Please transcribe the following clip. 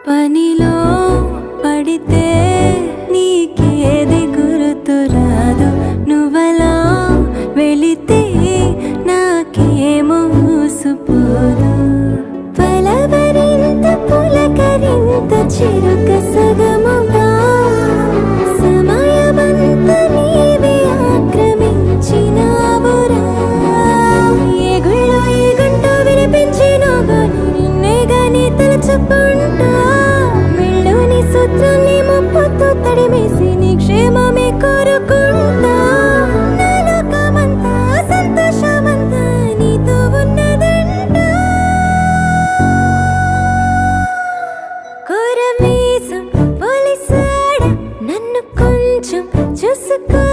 పనిలో పడితే నీకేది గుర్తురాదు, నువ్వలా వెళితే నాకేమో ఊసుపోదు. పలవరింత పులకరింత చిరుక సగముగా సమయమంత నీవే ఆక్రమించినావురా. ఏ గుళ్ళో ఏ గంటో వినిపించినా గాని నిన్నే గాని తలచుకుంటా. మెళ్ళోని సూత్రాన్ని ముప్పుతో తడిమేసి నీ క్షేమమే కోరుకుంటా. నా లోకమంతా సంతోషమంతా నీతో ఉన్నదంట. కోరమీసం పోలీసాడ నన్ను కొంచెం చూసుకో.